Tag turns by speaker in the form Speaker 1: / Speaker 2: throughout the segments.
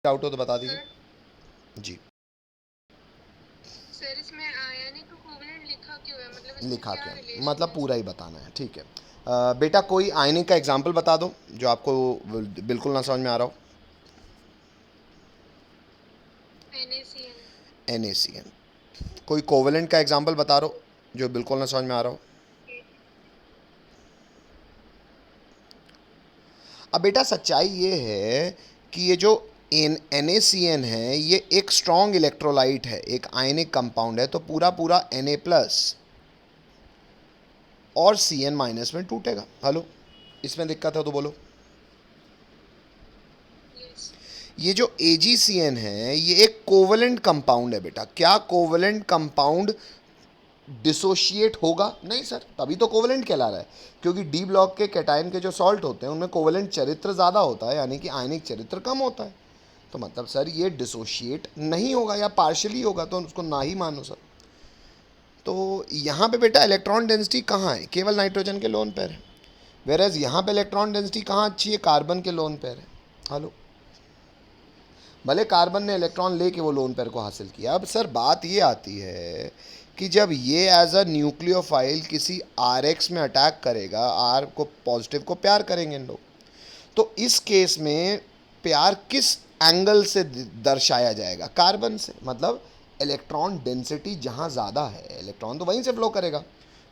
Speaker 1: Doubt हो तो बता दीजिए।
Speaker 2: सर
Speaker 1: जी।
Speaker 2: सर इसमें आयनिक कोवलेंट लिखा क्यों है, मतलब इसमें
Speaker 1: लिखा
Speaker 2: क्या
Speaker 1: क्यों है?
Speaker 2: रिलेशन
Speaker 1: मतलब
Speaker 2: है
Speaker 1: पूरा
Speaker 2: इसका?
Speaker 1: ही बताना है, ठीक है। बेटा कोई आयनिक का एग्जाम्पल बता दो जो आपको बिल्कुल ना समझ में आ रहा हो।
Speaker 2: NaCN।
Speaker 1: NaCN। कोई कोवेलेंट का एग्जाम्पल बता दो जो बिल्कुल ना समझ में आ रहा हो। अब बेटा सच्चाई ये है कि ये जो NaCN है ये एक स्ट्रॉन्ग इलेक्ट्रोलाइट है, एक आयनिक कंपाउंड है, तो पूरा पूरा Na प्लस और Cn माइनस में टूटेगा। हेलो, इसमें दिक्कत है तो बोलो।
Speaker 2: यस।
Speaker 1: ये जो AgCN है ये एक कोवलेंट कंपाउंड है बेटा। क्या कोवलेंट कंपाउंड डिसोशिएट होगा? नहीं सर, तभी तो कोवलेंट कहला रहा है, क्योंकि डी ब्लॉक के कैटायन के जो सॉल्ट होते हैं उनमें कोवलेंट चरित्र ज़्यादा होता है, यानी कि आयनिक चरित्र कम होता है। तो मतलब सर ये डिसोशिएट नहीं होगा या पार्शियली होगा, तो उसको ना ही मानो सर। तो यहाँ पे बेटा इलेक्ट्रॉन डेंसिटी कहाँ है? केवल नाइट्रोजन के लोन पेयर है। वेरएज यहाँ पे इलेक्ट्रॉन डेंसिटी कहाँ अच्छी है? कार्बन के लोन पेयर है। हेलो, भले कार्बन ने इलेक्ट्रॉन लेके वो लोन पेयर को हासिल किया। अब सर बात ये आती है कि जब ये एज अ न्यूक्लियोफाइल किसी RX में अटैक करेगा, R को पॉजिटिव को प्यार करेंगे इन लोग, तो इस केस में प्यार किस एंगल से दर्शाया जाएगा? कार्बन से। मतलब इलेक्ट्रॉन डेंसिटी जहाँ ज़्यादा है इलेक्ट्रॉन तो वहीं से फ्लो करेगा।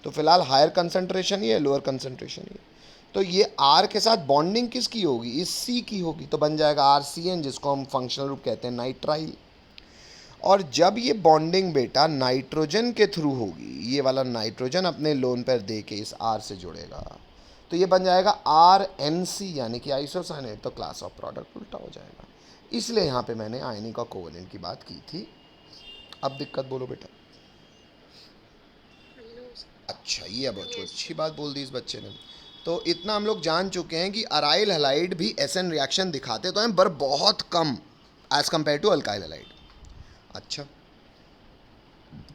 Speaker 1: तो फिलहाल हायर कंसंट्रेशन ही है, लोअर कंसंट्रेशन ही है। तो ये R के साथ बॉन्डिंग किसकी होगी? इस C की होगी, तो बन जाएगा RCN, जिसको हम फंक्शनल रूप कहते हैं नाइट्राइल। और जब ये बॉन्डिंग बेटा नाइट्रोजन के थ्रू होगी, ये वाला नाइट्रोजन अपने लोन पर दे के इस R से जुड़ेगा, तो ये बन जाएगा RNC, यानी कि आइसोसाइनेट। तो क्लास ऑफ प्रोडक्ट उल्टा हो जाएगा। इसलिए यहाँ पे मैंने आयनिक और कोवेलेंट की बात की थी। अब दिक्कत बोलो बेटा।
Speaker 2: नो
Speaker 1: अच्छा, ये अब
Speaker 2: सर। यस
Speaker 1: अच्छी
Speaker 2: सर।
Speaker 1: बात बोल दी इस बच्चे ने। तो इतना हम लोग जान चुके हैं कि अराइल हलाइड भी SN रिएक्शन दिखाते तो हैं, पर बहुत कम as compare to alkyl halide. अच्छा,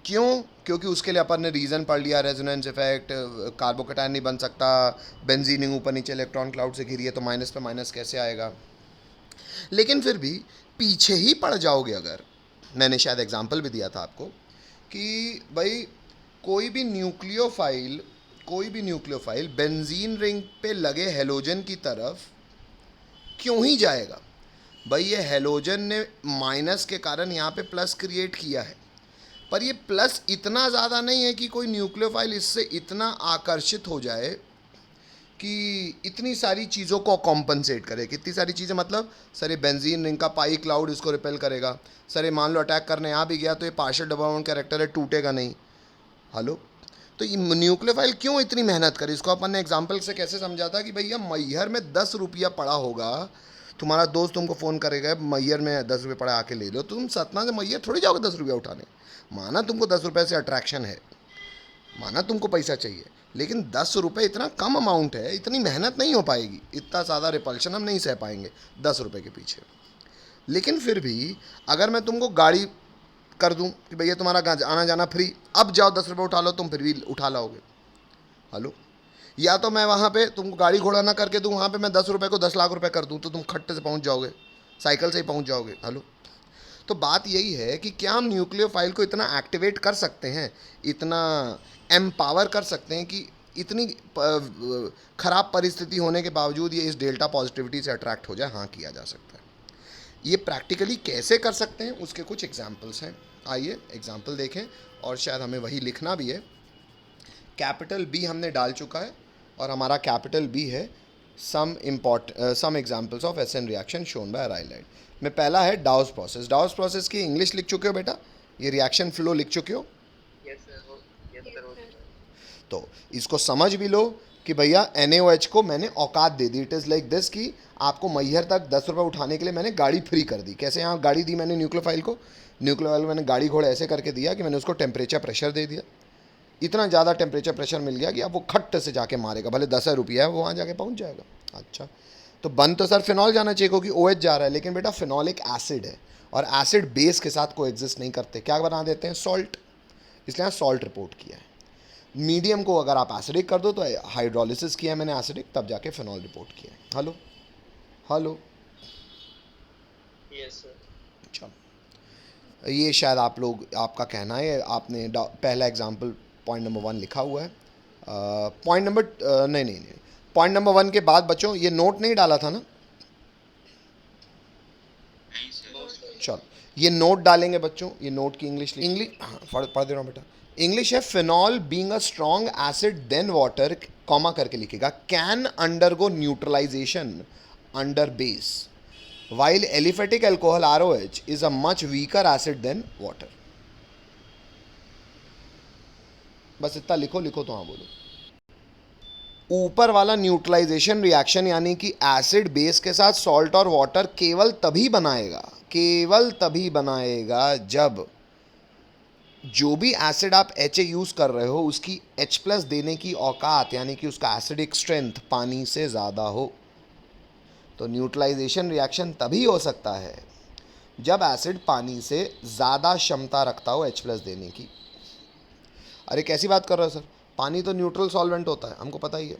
Speaker 1: क्यों? क्योंकि उसके लिए अपन ने रीज़न पढ़ लिया, रेजोनेंस इफेक्ट, कार्बोकेटाइन नहीं बन सकता, बेंजीनिंग ऊपर नीचे इलेक्ट्रॉन क्लाउड से घिरी है, तो माइनस पे माइनस कैसे आएगा। लेकिन फिर भी पीछे ही पड़ जाओगे अगर, मैंने शायद एग्जांपल भी दिया था आपको कि भाई कोई भी न्यूक्लियोफाइल कोई भी न्यूक्लियोफाइल बेंजीन रिंग पे लगे हेलोजन की तरफ क्यों ही जाएगा? भाई ये हेलोजन ने माइनस के कारण यहाँ पे प्लस क्रिएट किया है, पर ये प्लस इतना ज़्यादा नहीं है कि कोई न्यूक्लियोफाइल इससे इतना आकर्षित हो जाए कि इतनी सारी चीज़ों को कॉम्पनसेट करे। कितनी सारी चीज़ें मतलब? सर ये बेंजीन रिंग का पाई क्लाउड इसको रिपेल करेगा। सर ये मान लो अटैक करने आ भी गया तो ये पार्शियल डबल बॉन्ड कैरेक्टर है, टूटेगा नहीं। हेलो, तो ये न्यूक्लियोफाइल क्यों इतनी मेहनत करे? इसको अपन ने एग्जाम्पल से कैसे समझा था कि भैया मैहर में 10 रुपया पड़ा होगा, तुम्हारा दोस्त तुमको फ़ोन करेगा मैहर में 10 रुपये पड़ा आके ले लो, तुम सतना से मैहर थोड़ी जाओगे 10 रुपया उठाने। माना तुमको 10 रुपये से अट्रैक्शन है, माना तुमको पैसा चाहिए, लेकिन 10 रुपये इतना कम अमाउंट है, इतनी मेहनत नहीं हो पाएगी, इतना ज़्यादा रिपल्शन हम नहीं सह पाएंगे 10 रुपये के पीछे। लेकिन फिर भी अगर मैं तुमको गाड़ी कर दूं कि भैया तुम्हारा आना जाना फ्री, अब जाओ 10 रुपये उठा लो, तुम फिर भी उठा लाओगे। हेलो, या तो मैं वहाँ पे तुमको गाड़ी घोड़ा ना करके दूं, वहाँ पे मैं 10 रुपये को 10 लाख रुपये कर दूं, तो तुम खट्टे से पहुँच जाओगे, साइकिल से ही पहुँच जाओगे। हेलो, तो बात यही है कि क्या हम न्यूक्लियोफाइल को इतना एक्टिवेट कर सकते हैं, इतना एम्पावर कर सकते हैं कि इतनी ख़राब परिस्थिति होने के बावजूद ये इस डेल्टा पॉजिटिविटी से अट्रैक्ट हो जाए? हाँ, किया जा सकता है। ये प्रैक्टिकली कैसे कर सकते हैं उसके कुछ एग्जाम्पल्स हैं। आइए एग्जाम्पल देखें, और शायद हमें वही लिखना भी है। कैपिटल बी हमने डाल चुका है, और हमारा कैपिटल बी है some examples of SN reaction shown by aryl halide. में पहला है डाउस प्रोसेस। डाउस प्रोसेस की इंग्लिश लिख चुके हो बेटा? ये रिएक्शन फ्लो लिख चुके हो?
Speaker 2: Yes sir.
Speaker 1: तो इसको समझ भी लो कि भैया NaOH को मैंने औकात दे दी। इट इज़ लाइक दिस कि आपको मैहर तक 10 रुपये उठाने के लिए मैंने गाड़ी फ्री कर दी। कैसे यहाँ गाड़ी दी मैंने न्यूक्लियोफाइल को? न्यूक्लियोफाइल को मैंने गाड़ी घोड़ा ऐसे करके दिया कि मैंने उसको टेम्परेचर प्रेशर दे दिया। इतना ज़्यादा टेम्परेचर प्रेशर मिल गया कि अब वो खट्ट से जाके मारेगा, भले 10 रुपया है वो वहाँ जाके पहुँच जाएगा। अच्छा, तो बन तो सर फिनॉल जाना चाहिए क्योंकि OH जा रहा है, लेकिन बेटा फिनॉल एक एसिड है, और एसिड बेस के साथ को एग्जिस्ट नहीं करते, क्या बना देते हैं? सॉल्ट। इसलिए यहाँ सॉल्ट रिपोर्ट किया है। मीडियम को अगर आप एसिडिक कर दो तो हाइड्रोलिसिस किया है मैंने एसिडिक, तब जाके फिनॉल रिपोर्ट किया है। Hello, hello,
Speaker 2: yes sir.
Speaker 1: चलो, ये शायद आप लोग, आपका कहना है, आपने पहला एग्जाम्पल पॉइंट नंबर 1 लिखा हुआ है। पॉइंट नंबर नहीं नहीं नहीं, पॉइंट नंबर 1 के बाद बच्चों ये नोट नहीं डाला था ना? चलो, ये नोट डालेंगे बच्चों, ये नोट की इंग्लिश हाँ, पढ़ दे रहा हूँ बेटा। इंग्लिश है phenol being a strong acid than water, comma करके लिखेगा, can undergo neutralization under base, while aliphatic alcohol ROH is a much weaker acid than water। बस इतना लिखो, लिखो तो हाँ बोलो। ऊपर वाला न्यूट्रलाइजेशन रिएक्शन यानी कि एसिड बेस के साथ सॉल्ट और वाटर केवल तभी बनाएगा जब जो भी एसिड आप HA यूज़ कर रहे हो उसकी H प्लस देने की औकात यानी कि उसका एसिडिक स्ट्रेंथ पानी से ज़्यादा हो। तो न्यूट्रलाइजेशन रिएक्शन तभी हो सकता है जब एसिड पानी से ज़्यादा क्षमता रखता हो H प्लस देने की। अरे कैसी बात कर रहे हो सर, पानी तो न्यूट्रल सॉल्वेंट होता है, हमको पता ही है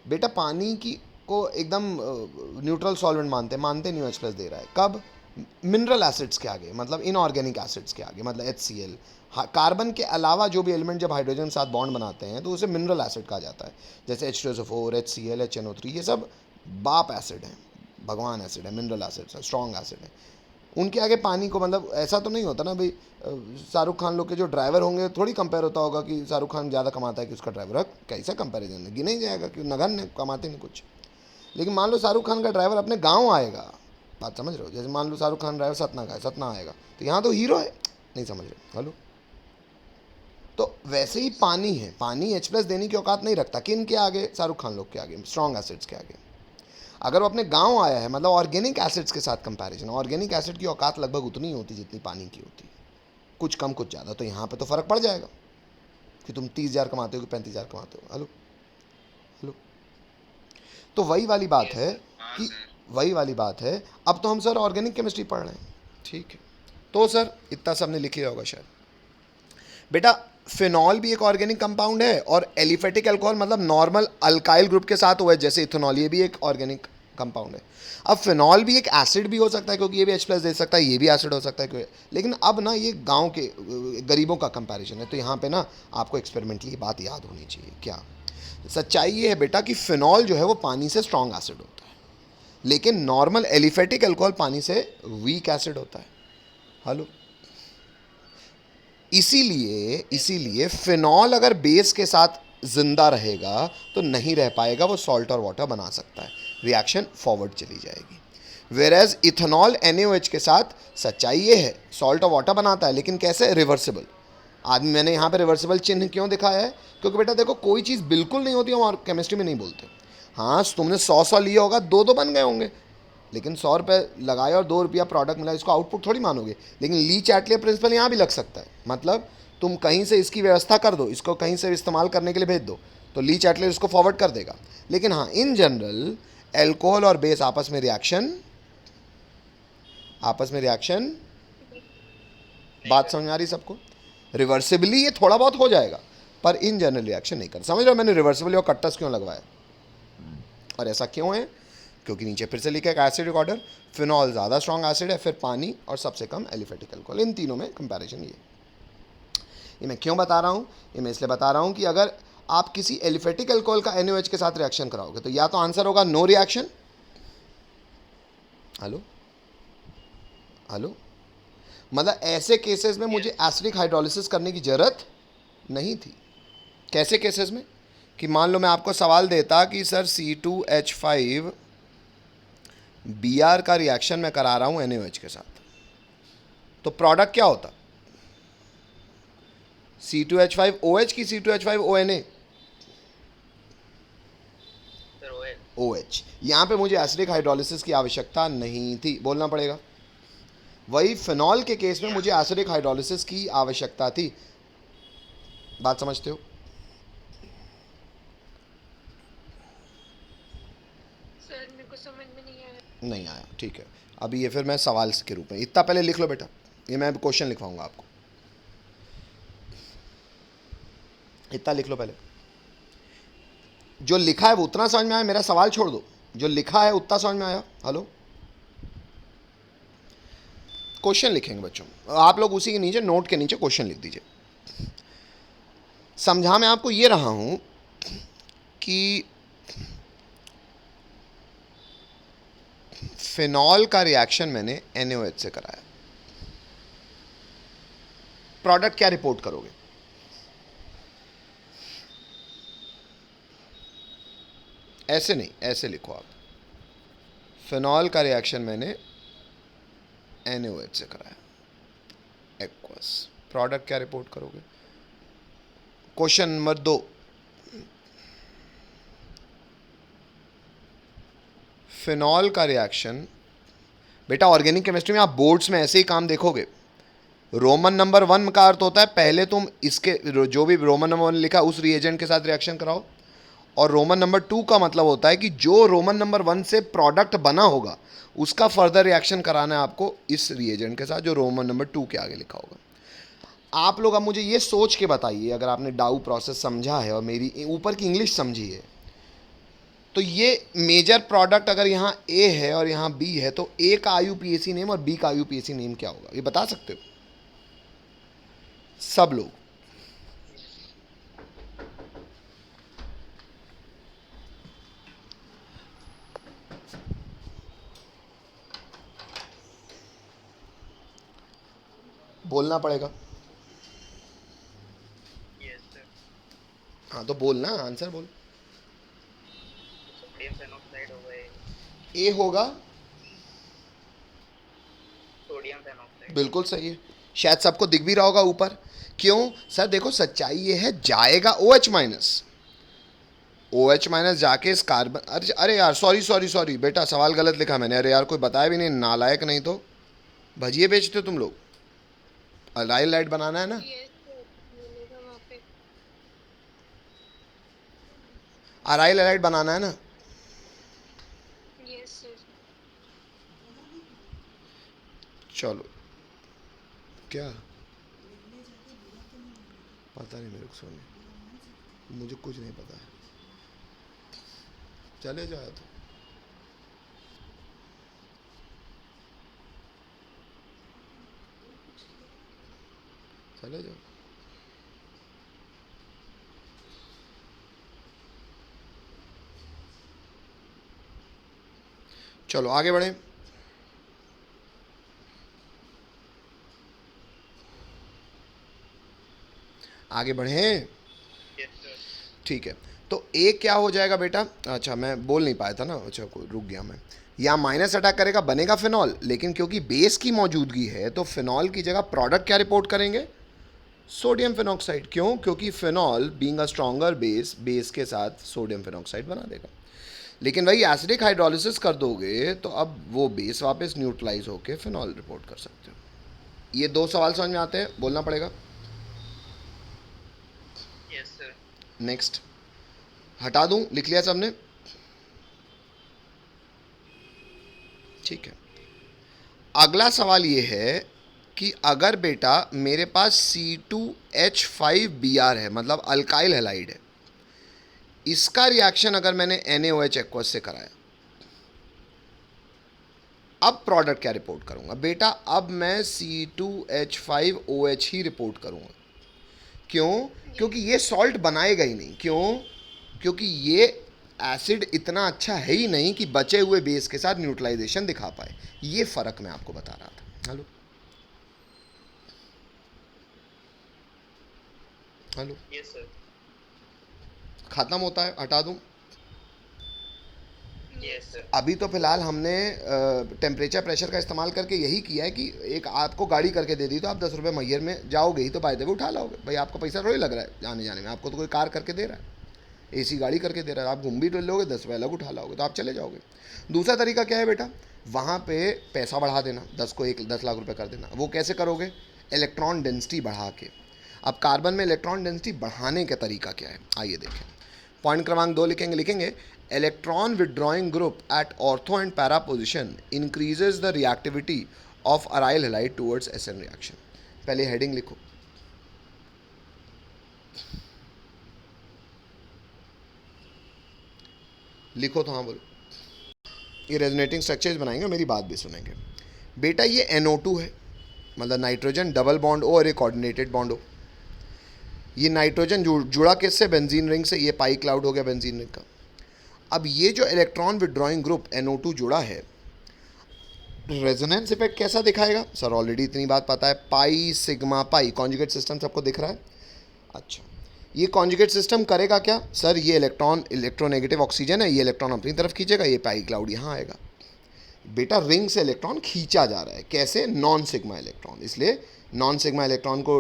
Speaker 1: बेटा। पानी की को एकदम न्यूट्रल सॉल्वेंट मानते नहीं हो, H प्लस दे रहा है कब? मिनरल एसिड्स के आगे, मतलब इनऑर्गेनिक एसिड्स के आगे, मतलब HCl। कार्बन के अलावा जो भी एलिमेंट जब हाइड्रोजन के साथ बॉन्ड बनाते हैं तो उसे मिनरल एसिड कहा जाता है, जैसे H2SO4, HCl, HNO3, ये सब बाप एसिड हैं, भगवान एसिड है, मिनरल एसिड्स है, स्ट्रॉन्ग एसिड है। उनके आगे पानी को, मतलब ऐसा तो नहीं होता ना भाई, शाहरुख खान लोग के जो ड्राइवर होंगे थोड़ी कंपेयर होता होगा कि शाहरुख खान ज़्यादा कमाता है कि उसका ड्राइवर, कैसा कंपैरिजन है, गिना ही जाएगा कि नगन कमाते नहीं कुछ। लेकिन मान लो शाहरुख खान का ड्राइवर अपने गाँव आएगा, बात समझ रहे हो? जैसे मान लो शाहरुख खान ड्राइवर सतना का है, सतना आएगा तो यहाँ तो हीरो है, नहीं समझ रहे? हेलो, तो वैसे ही पानी है, पानी H प्लस देने की औकात नहीं रखता किन के आगे? शाहरुख खान लोग के आगे, स्ट्रॉन्ग एसिड्स के आगे। अगर वो अपने गांव आया है, मतलब ऑर्गेनिक एसिड्स के साथ कंपैरिजन, ऑर्गेनिक एसिड की औकात लगभग उतनी ही होती जितनी पानी की होती है, कुछ कम कुछ ज़्यादा। तो यहाँ पे तो फ़र्क पड़ जाएगा कि तुम 30,000 कमाते हो कि 35,000 कमाते हो। हेलो हेलो, तो वही वाली बात है कि वही वाली बात है। अब तो हम सर ऑर्गेनिक केमिस्ट्री पढ़ रहे हैं, ठीक है? तो सर इतना सब ने लिख लिया होगा शायद बेटा। फिनॉल भी एक ऑर्गेनिक कंपाउंड है और एलिफेटिक अल्कोहल मतलब नॉर्मल अल्काइल ग्रुप के साथ हुआ है जैसे इथेनॉल, ये भी एक ऑर्गेनिक कंपाउंड है। अब फिनॉल भी एक एसिड भी हो सकता है क्योंकि ये भी H प्लस दे सकता है, ये भी एसिड हो सकता है क्योंकि, लेकिन अब ना ये गांव के गरीबों का कंपैरिजन है, तो यहाँ पे ना आपको एक्सपेरिमेंटली बात याद होनी चाहिए। क्या सच्चाई ये है बेटा कि फिनॉल जो है वो पानी से स्ट्रॉन्ग एसिड होता है, लेकिन नॉर्मल एलिफेटिक अल्कोहल पानी से वीक एसिड होता है। हेलो, इसीलिए फिनॉल अगर बेस के साथ जिंदा रहेगा तो नहीं रह पाएगा, वो सॉल्ट और वाटर बना सकता है, रिएक्शन फॉरवर्ड चली जाएगी। वेरएज इथेनॉल NaOH के साथ सच्चाई ये है सॉल्ट और वाटर बनाता है, लेकिन कैसे? रिवर्सिबल। आदमी, मैंने यहाँ पे रिवर्सिबल चिन्ह क्यों दिखाया है? क्योंकि बेटा देखो, कोई चीज़ बिल्कुल नहीं होती, हम केमिस्ट्री में नहीं बोलते। हाँ, तुमने 100 लिया होगा, दो बन गए होंगे, लेकिन 100 रुपये लगाए और 2 रुपया प्रोडक्ट मिला, इसको आउटपुट थोड़ी मानोगे। लेकिन ली चैटले प्रिंसिपल यहाँ भी लग सकता है, मतलब तुम कहीं से इसकी व्यवस्था कर दो, इसको कहीं से इस्तेमाल करने के लिए भेज दो, तो ली चैटले इसको फॉरवर्ड कर देगा। लेकिन हाँ, इन जनरल एल्कोहल और बेस आपस में रिएक्शन बात समझ में आ रही सबको? रिवर्सिबली ये थोड़ा बहुत हो जाएगा, पर इन जनरल रिएक्शन नहीं कर। समझ रहे हो मैंने रिवर्सिबली और कट्टस क्यों लगवाया? और ऐसा क्यों है? क्योंकि नीचे फिर से लिखा है एसिडिक ऑर्डर, फिनॉल ज़्यादा स्ट्रॉन्ग एसिड है, फिर पानी, और सबसे कम एलिफेटिक अल्कोहल। इन तीनों में कंपैरिजन ये मैं क्यों बता रहा हूँ? ये मैं इसलिए बता रहा हूँ कि अगर आप किसी एलिफेटिक अल्कोहल का NaOH के साथ रिएक्शन कराओगे तो या तो आंसर होगा नो रिएक्शन। हेलो, मतलब ऐसे केसेस में मुझे एसिडिक हाइड्रोलिसिस करने की ज़रूरत नहीं थी। कैसे केसेस में? कि मान लो मैं आपको सवाल देता कि सर C2H5 Br का रिएक्शन मैं करा रहा हूँ NaOH के साथ, तो प्रोडक्ट क्या होता? C2H5OH की C2H5ONA? OH। यहाँ पे मुझे एसिडिक हाइड्रोलिसिस की आवश्यकता नहीं थी, बोलना पड़ेगा। वही फिनॉल के केस में मुझे एसिडिक हाइड्रोलिसिस की आवश्यकता थी। बात समझते हो?
Speaker 2: सर मेरे को समझ में नहीं आया।
Speaker 1: ठीक है, अभी ये फिर मैं सवाल के रूप में, इतना पहले लिख लो बेटा, ये मैं क्वेश्चन लिखवाऊंगा आपको, इतना लिख लो पहले। जो लिखा है वो उतना समझ में आया, मेरा सवाल छोड़ दो, जो लिखा है उतना समझ में आया? हेलो, क्वेश्चन लिखेंगे बच्चों, आप लोग उसी के नीचे नोट के नीचे क्वेश्चन लिख दीजिए। समझा मैं आपको ये रहा हूं कि फिनॉल का रिएक्शन मैंने NaOH से कराया, प्रोडक्ट क्या रिपोर्ट करोगे? ऐसे नहीं, ऐसे लिखो आप, फिनॉल का रिएक्शन मैंने NaOH से कराया, एक्वस, प्रोडक्ट क्या रिपोर्ट करोगे? क्वेश्चन नंबर 2, फिनॉल का रिएक्शन, बेटा ऑर्गेनिक केमिस्ट्री में आप बोर्ड्स में ऐसे ही काम देखोगे। रोमन नंबर 1 का अर्थ होता है पहले तुम इसके जो भी रोमन नंबर 1 लिखा उस रिएजेंट के साथ रिएक्शन कराओ, और रोमन नंबर 2 का मतलब होता है कि जो रोमन नंबर 1 से प्रोडक्ट बना होगा उसका फर्दर रिएक्शन कराना है आपको इस रिएजेंट के साथ जो रोमन नंबर 2 के आगे लिखा होगा। आप लोग अब मुझे ये सोच के बताइए, अगर आपने डाउ प्रोसेस समझा है और मेरी ऊपर की इंग्लिश समझी है, तो ये मेजर प्रोडक्ट अगर यहाँ ए है और यहाँ बी है तो ए का IUPAC नेम और बी का IUPAC नेम क्या होगा, ये बता सकते हो सब लोग? बोलना पड़ेगा।
Speaker 3: Yes sir.
Speaker 1: हाँ तो बोलना, आंसर बोल।
Speaker 3: सोडियम फेनोक्साइड होगा
Speaker 1: ए होगा,
Speaker 3: सोडियम फेनोक्साइड।
Speaker 1: बिल्कुल सही है, शायद सबको दिख भी रहा होगा ऊपर। क्यों सर? देखो सच्चाई ये है, जाएगा OH माइनस, OH माइनस जाके इस कार्बन, अरे यार सॉरी सॉरी सॉरी बेटा, सवाल गलत लिखा मैंने, अरे यार कोई बताया भी नहीं, नालायक, नहीं तो भजिए बेचते हो तुम लोग। अराइल लाइट बनाना है ना,
Speaker 2: यस सर, मिलेगा वहाँ पे।
Speaker 1: अराइल लाइट बनाना है ना,
Speaker 2: यस सर।
Speaker 1: चलो क्या पता नहीं मेरे को, सोने मुझे कुछ नहीं पता है, चले जाओ तो। चले जाओ, चलो आगे बढ़ें। आगे बढ़ें,
Speaker 3: यस सर।
Speaker 1: ठीक है। तो ए क्या हो जाएगा बेटा? अच्छा मैं बोल नहीं पाया था ना, अच्छा कोई रुक गया मैं। यहाँ माइनस अटैक करेगा, बनेगा फिनॉल, लेकिन क्योंकि बेस की मौजूदगी है तो फिनॉल की जगह प्रोडक्ट क्या रिपोर्ट करेंगे? Sodium phenoxide. क्यों? क्योंकि phenol being a stronger base, base के साथ सोडियम फिनॉक्साइड बना देगा। लेकिन वही एसिडिक हाइड्रोलिसिस कर दोगे तो अब वो बेस वापस न्यूट्रलाइज होकर फिनॉल रिपोर्ट कर सकते हो। ये 2 सवाल समझ में आते हैं, बोलना पड़ेगा।
Speaker 3: Yes sir.
Speaker 1: नेक्स्ट हटा दूं, लिख लिया सबने? ठीक है। अगला सवाल ये है कि अगर बेटा मेरे पास C2H5Br है, मतलब अल्काइल हैलाइड है, इसका रिएक्शन अगर मैंने NaOH एक्वस से कराया, अब प्रोडक्ट क्या रिपोर्ट करूंगा? बेटा अब मैं C2H5OH ही रिपोर्ट करूंगा। क्यों? क्योंकि ये सॉल्ट बनाएगा ही नहीं। क्यों? क्योंकि ये एसिड इतना अच्छा है ही नहीं कि बचे हुए बेस के साथ न्यूट्रलाइजेशन दिखा पाए। ये फर्क मैं आपको बता रहा था। Hello hello,
Speaker 3: yes sir.
Speaker 1: खत्म होता है, हटा दूं?
Speaker 3: Yes sir.
Speaker 1: अभी तो फिलहाल हमने टेम्परेचर प्रेशर का इस्तेमाल करके यही किया है कि एक आपको गाड़ी करके दे दी तो आप 10 रुपये मैयर में जाओगे ही तो बाय द वे उठा लाओगे। भाई आपका पैसा थोड़ी लग रहा है आने जाने में, आपको तो कोई कार करके दे रहा है, AC गाड़ी करके दे रहा है, आप घूम भी तो लोगे, 10 रुपये अलग उठा लाओगे तो आप चले जाओगे। दूसरा तरीका क्या है बेटा? वहाँ पे पैसा बढ़ा देना, 10 को 10 लाख रुपये कर देना। वो कैसे करोगे? इलेक्ट्रॉन डेंसिटी बढ़ा के। अब कार्बन में इलेक्ट्रॉन डेंसिटी बढ़ाने का तरीका क्या है, आइए देखें। पॉइंट क्रमांक 2 लिखेंगे electron withdrawing group at ortho and para position increases the reactivity of aryl halide towards SN reaction. पहले हेडिंग लिखो, लिखो तो हाँ बोलो। ये रेजोनेटिंग स्ट्रक्चर्स बनाएंगे, मेरी बात भी सुनेंगे। बेटा ये NO2 है, मतलब नाइट्रोजन डबल बॉन्ड ओ और एक कोऑर्डिनेटेड बॉन्ड हो। ये नाइट्रोजन जुड़ा किससे, बेंजीन रिंग से, ये पाई क्लाउड हो गया बेंजीन रिंग का। अब ये जो इलेक्ट्रॉन विड्रॉइंग ग्रुप NO2 जुड़ा है, रेजोनेंस इफेक्ट कैसा दिखाएगा सर? ऑलरेडी इतनी बात पता है, pi sigma pi, conjugate system सबको दिख रहा है। अच्छा, ये कॉन्जुगेट सिस्टम करेगा क्या सर? ये इलेक्ट्रॉन इलेक्ट्रोनेगेटिव ऑक्सीजन है, ये इलेक्ट्रॉन अपनी तरफ खींचेगा, ये पाई क्लाउड यहाँ आएगा। बेटा रिंग से इलेक्ट्रॉन खींचा जा रहा है, कैसे? Non sigma electron. इसलिए नॉन सिग्मा इलेक्ट्रॉन को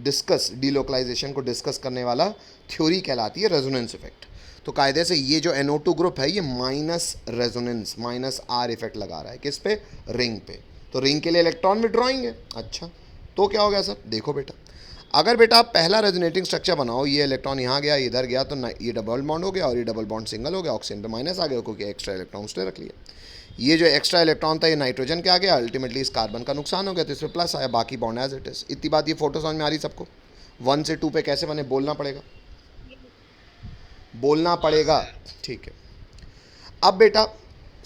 Speaker 1: डिस्कस, डीलोकलाइजेशन को डिस्कस करने वाला थ्योरी कहलाती है रेजोनेंस इफेक्ट। तो कायदे से ये जो NO2 ग्रुप है, ये minus resonance, minus R effect लगा रहा है किस पे? रिंग पे। तो रिंग के लिए इलेक्ट्रॉन विड्रॉइंग है। अच्छा, तो क्या हो गया सर? देखो बेटा, अगर बेटा आप पहला रेजोनेटिंग स्ट्रक्चर बनाओ, ये इलेक्ट्रॉन यहाँ गया, इधर गया, तो ये डबल बॉन्ड हो गया और ये डबल बॉन्ड सिंगल हो गया, ऑक्सीजन पे माइनस आ गया क्योंकि एक्स्ट्रा इलेक्ट्रॉन उसने रख लिया। ये जो एक्स्ट्रा इलेक्ट्रॉन था ये नाइट्रोजन के आ गया, अल्टीमेटली इस कार्बन का नुकसान हो गया, तो इसमें प्लस आया, बाकी बॉन्ड एज इट इज। इतनी बात ये फोटो समझ में आ रही सबको? 1 से 2 पे कैसे बने, बोलना पड़ेगा, बोलना पड़ेगा, ठीक है। अब बेटा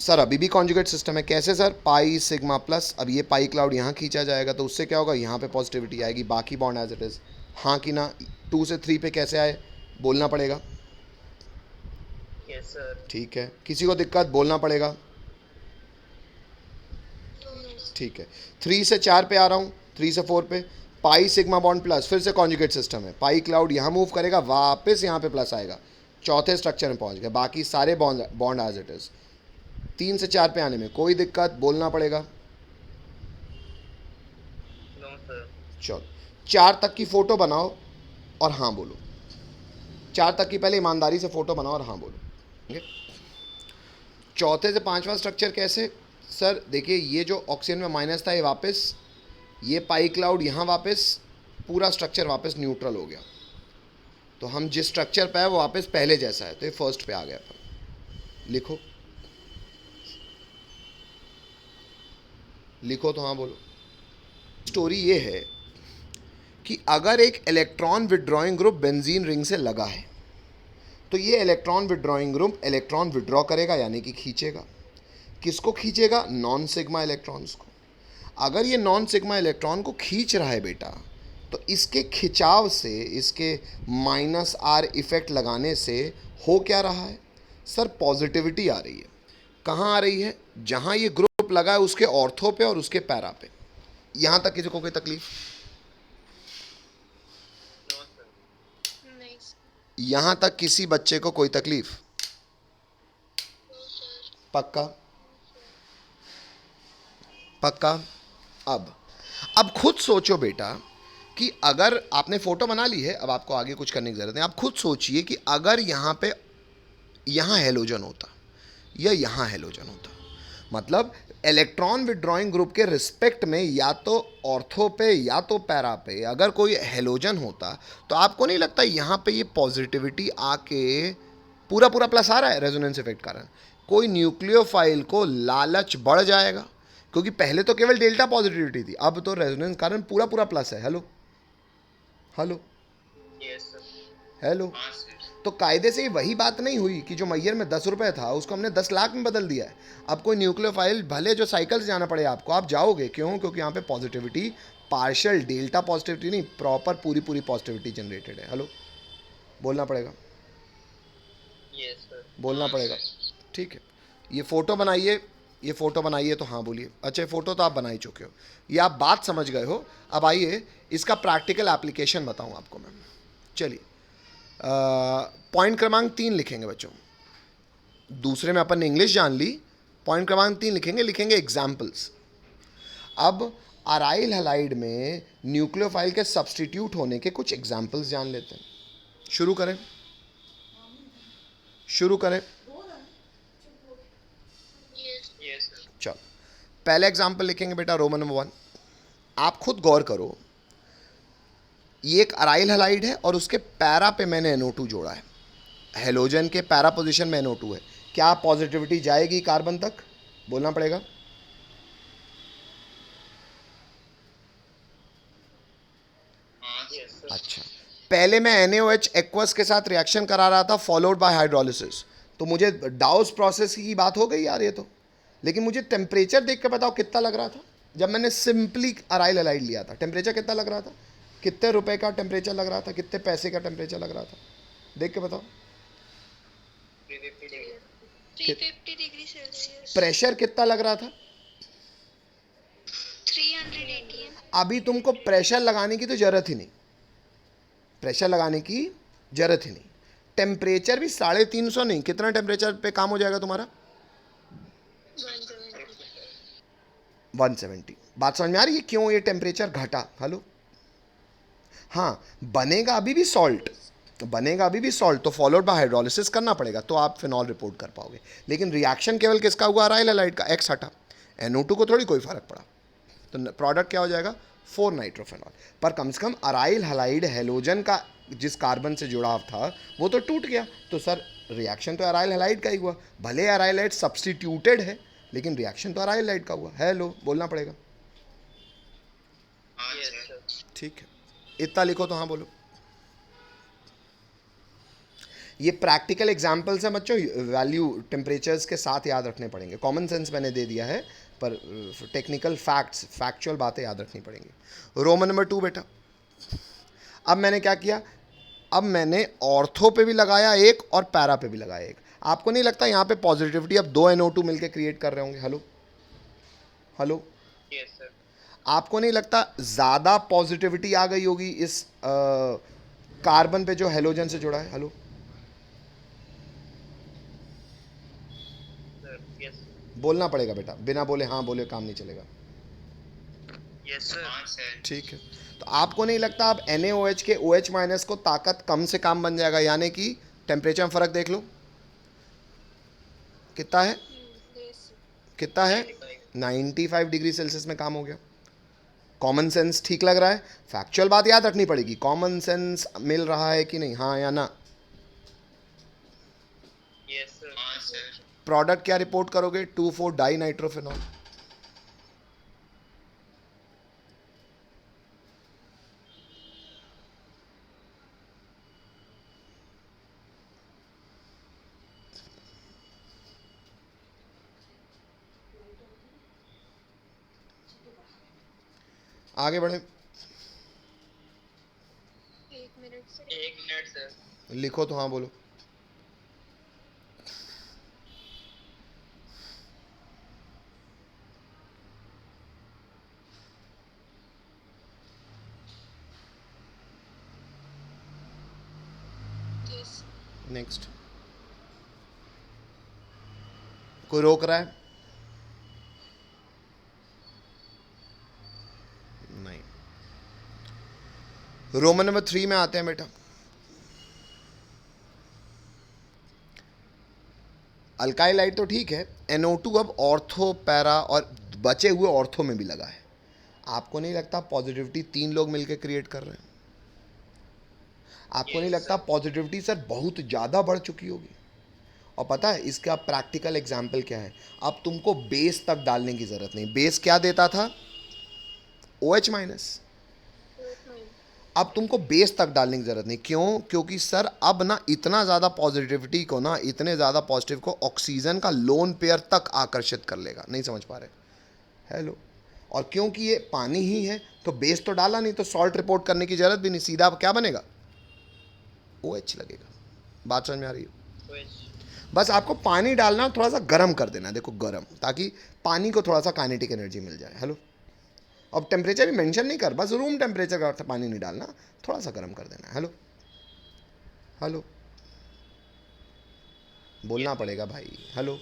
Speaker 1: सर अभी भी कॉन्जुगेट सिस्टम है, कैसे सर? पाई सिग्मा प्लस, अब ये पाई क्लाउड यहाँ खींचा जाएगा, तो उससे क्या होगा? यहाँ पे पॉजिटिविटी आएगी, बाकी बॉन्ड एज इट इज। हाँ कि ना? 2 से 3 पे कैसे आए, बोलना पड़ेगा,
Speaker 3: यस सर।
Speaker 1: ठीक है। किसी को दिक्कत, बोलना पड़ेगा, ठीक है। 3 से 4 पे आ रहा हूँ, 3 से 4 पे पाई सिग्मा बॉन्ड प्लस, फिर से कॉन्जुगेट सिस्टम है, पाई क्लाउड यहाँ मूव करेगा, वापस यहाँ पे प्लस आएगा, चौथे स्ट्रक्चर में पहुँच गए, बाकी सारे बॉन्ड एज इट इज। 3 से 4 पे आने में कोई दिक्कत, बोलना पड़ेगा,
Speaker 3: नो सर।
Speaker 1: चलो 4 तक की फ़ोटो बनाओ और हाँ बोलो। 4 तक की पहले ईमानदारी से फ़ोटो बनाओ और हाँ बोलो, ठीक है। चौथे से 5वां स्ट्रक्चर कैसे सर? देखिए ये जो ऑक्सीजन में माइनस था, ये वापस, ये पाई क्लाउड यहाँ वापस, पूरा स्ट्रक्चर वापस न्यूट्रल हो गया। तो हम जिस स्ट्रक्चर पे है वो वापस पहले जैसा है, तो ये फर्स्ट पे आ गया। लिखो, लिखो तो हाँ बोलो। स्टोरी ये है कि अगर एक electron withdrawing group benzene ring से लगा है, तो ये electron withdrawing group electron withdraw करेगा, यानी कि खींचेगा। किसको खींचेगा? नॉन सिग्मा इलेक्ट्रॉन्स को। अगर ये नॉन सिग्मा इलेक्ट्रॉन को खींच रहा है बेटा, तो इसके खिंचाव से, इसके माइनस R इफेक्ट लगाने से हो क्या रहा है सर? पॉजिटिविटी आ रही है। कहाँ आ रही है? जहाँ ये ग्रुप लगा है उसके ऑर्थो पे और उसके पैरा पे। यहाँ तक किसी को कोई तकलीफ?
Speaker 3: No sir.
Speaker 2: नहीं सर।
Speaker 1: यहाँ तक किसी बच्चे को कोई तकलीफ? पक्का? पक्का? अब खुद सोचो बेटा कि अगर आपने फ़ोटो बना ली है, अब आपको आगे कुछ करने की ज़रूरत नहीं। आप खुद सोचिए कि अगर यहाँ पे, यहाँ हेलोजन होता या यहाँ हेलोजन होता, मतलब इलेक्ट्रॉन विड्रॉइंग ग्रुप के रिस्पेक्ट में या तो ऑर्थो पे या तो पैरा पे अगर कोई हेलोजन होता, तो आपको नहीं लगता यहाँ पे ये पॉजिटिविटी आके पूरा पूरा प्लस आ रहा है रेजोनेंस इफेक्ट कारण? कोई न्यूक्लियोफाइल को लालच बढ़ जाएगा, क्योंकि पहले तो केवल डेल्टा पॉजिटिविटी थी, अब तो रेजोनेंस कारण पूरा पूरा प्लस है। Hello hello
Speaker 3: yes sir.
Speaker 1: Hello.
Speaker 3: हाँ सर।
Speaker 1: तो कायदे से वही बात नहीं हुई कि जो मैयर में 10 रुपए था उसको हमने 10 लाख में बदल दिया है। अब कोई न्यूक्लियोफाइल भले जो साइकिल से जाना पड़े आपको, आप जाओगे, क्यों? क्योंकि यहाँ पे पॉजिटिविटी पार्शियल डेल्टा पॉजिटिविटी नहीं, प्रॉपर पूरी पूरी पॉजिटिविटी जनरेटेड है। हेलो, बोलना पड़ेगा,
Speaker 3: यस सर।
Speaker 1: बोलना पड़ेगा, ठीक है। ये फ़ोटो बनाइए, ये फ़ोटो बनाइए तो हाँ बोलिए। अच्छा, फ़ोटो तो आप बना ही चुके हो, ये आप बात समझ गए हो। अब आइए इसका प्रैक्टिकल एप्लीकेशन बताऊँ आपको मैं। चलिए पॉइंट क्रमांक 3 लिखेंगे बच्चों। दूसरे में अपन ने इंग्लिश जान ली, पॉइंट क्रमांक 3 लिखेंगे एग्जाम्पल्स। अब अराइल हैलाइड में न्यूक्लियोफाइल के सब्स्टिट्यूट होने के कुछ एग्जाम्पल्स जान लेते हैं। शुरू करें, शुरू करें।
Speaker 3: Yes sir.
Speaker 1: चलो पहले एग्जाम्पल लिखेंगे बेटा, रोमन नंबर 1। आप खुद गौर करो, ये एक अराइल हैलाइड है और उसके पैरा पे मैंने NO2 जोड़ा है। हेलोजन के पैरा पोजीशन में NO2 है। क्या पॉजिटिविटी जाएगी कार्बन तक? बोलना पड़ेगा।
Speaker 3: हाँ यस सर।
Speaker 1: अच्छा, पहले मैं NaOH एक्वस के साथ रिएक्शन करा रहा था, फॉलोड बाय हाइड्रोलिसिस, तो मुझे डाउस प्रोसेस की बात हो गई यार ये तो। लेकिन मुझे टेम्परेचर देख के बताओ कितना लग रहा था? जब मैंने सिंपली अराइल हैलाइड लिया था, टेम्परेचर कितना लग रहा था? कितने रुपए का टेम्परेचर लग रहा था? कितने पैसे का टेम्परेचर लग रहा था? देख के बताओ।
Speaker 3: 350 degree.
Speaker 2: 350 degree Celsius.
Speaker 1: प्रेशर कितना लग रहा था?
Speaker 2: 300 atm।
Speaker 1: अभी तुमको प्रेशर लगाने की तो जरूरत ही नहीं, प्रेशर लगाने की जरूरत ही नहीं। टेम्परेचर भी 350 नहीं, कितना टेम्परेचर पे काम हो जाएगा तुम्हारा? 170। बात समझ में आ रही है क्यों ये टेम्परेचर घटा? हेलो, हाँ, बनेगा अभी भी सॉल्ट, बनेगा अभी भी सॉल्ट, तो फॉलोड बाय हाइड्रोलिसिस करना पड़ेगा, तो आप फिनॉल रिपोर्ट कर पाओगे। लेकिन रिएक्शन केवल किसका हुआ? अराइल हैलाइड का, एक्स हटा, NO2 को थोड़ी कोई फर्क पड़ा। तो प्रोडक्ट क्या हो जाएगा? 4 नाइट्रोफेनॉल। पर कम से कम अराइल हैलाइड हेलोजन का जिस कार्बन से जुड़ाव था वो तो टूट गया, तो सर रिएक्शन तो अराइल हैलाइड का ही हुआ। भले अराइल हैलाइड सब्स्टिट्यूटेड है, लेकिन रिएक्शन तो अराइल हैलाइड का हुआ। हेलो, बोलना पड़ेगा।
Speaker 3: Yes, sir.
Speaker 1: ठीक है, इतना लिखो तो हाँ बोलो। ये प्रैक्टिकल एग्जाम्पल्स हैं बच्चों, वैल्यू टेम्परेचर्स के साथ याद रखने पड़ेंगे। कॉमन सेंस मैंने दे दिया है, पर टेक्निकल फैक्ट्स, फैक्चुअल बातें याद रखनी पड़ेंगी। रोमन नंबर 2 बेटा, अब मैंने क्या किया? अब मैंने ऑर्थो पे भी लगाया एक और पैरा पे भी लगाया एक। आपको नहीं लगता यहाँ पे पॉजिटिविटी अब 2 NO2 मिलकर क्रिएट कर रहे होंगे? Hello hello,
Speaker 3: Yes, sir.
Speaker 1: आपको नहीं लगता ज़्यादा पॉजिटिविटी आ गई होगी इस कार्बन पे जो हेलोजन से जुड़ा है? Hello,
Speaker 3: Sir. Yes.
Speaker 1: बोलना पड़ेगा बेटा, बिना बोले हाँ बोले काम नहीं चलेगा।
Speaker 3: Yes, sir. हाँ, sir.
Speaker 1: ठीक है, तो आपको नहीं लगता अब NaOH के OH माइनस को ताकत कम से काम बन जाएगा? यानी कि टेम्परेचर में फ़र्क देख लो, कितना है? कितना है? 95 डिग्री सेल्सियस में काम हो गया। कॉमन सेंस ठीक लग रहा है? फैक्चुअल बात याद रखनी पड़ेगी, कॉमन सेंस मिल रहा है कि नहीं, हाँ या ना?
Speaker 3: Yes, sir. हाँ, sir.
Speaker 1: प्रोडक्ट क्या रिपोर्ट करोगे? 2,4 डाई नाइट्रोफेनॉल। आगे बढ़े,
Speaker 2: 1 मिनट से।
Speaker 3: 1 मिनट, sir.
Speaker 1: लिखो तो हाँ बोलो।
Speaker 2: यस।
Speaker 1: नेक्स्ट, कोई रोक रहा है? नहीं। रोमन नंबर 3 में आते हैं बेटा। अल्काइलाइड तो ठीक है, NO2 अब ऑर्थो, पैरा और बचे हुए ऑर्थो में भी लगा है। आपको नहीं लगता पॉजिटिविटी 3 लोग मिलकर क्रिएट कर रहे हैं? आपको नहीं लगता पॉजिटिविटी सर बहुत ज़्यादा बढ़ चुकी होगी? और पता है इसका प्रैक्टिकल एग्जाम्पल क्या है? अब तुमको बेस तक डालने की ज़रूरत नहीं। बेस क्या देता था? OH minus. अब तुमको बेस तक डालने की ज़रूरत नहीं। क्यों? क्योंकि सर अब ना इतना ज़्यादा पॉजिटिविटी को, ना इतने ज़्यादा पॉजिटिव को ऑक्सीजन का लोन पेयर तक आकर्षित कर लेगा। नहीं समझ पा रहे? हेलो, और क्योंकि ये पानी ही है तो बेस तो डाला नहीं, तो सॉल्ट रिपोर्ट करने की ज़रूरत भी नहीं, सीधा क्या बनेगा? OH लगेगा। बात समझ में आ रही है? बस आपको पानी डालना, थोड़ा सा गर्म कर देना, देखो गर्म, ताकि पानी को थोड़ा सा काइनेटिक एनर्जी मिल जाए। हेलो, अब टेम्परेचर भी मेंशन नहीं कर, बस रूम टेम्परेचर का पानी नहीं डालना, थोड़ा सा गर्म कर देना। हेलो हेलो, बोलना पड़ेगा भाई। हेलो,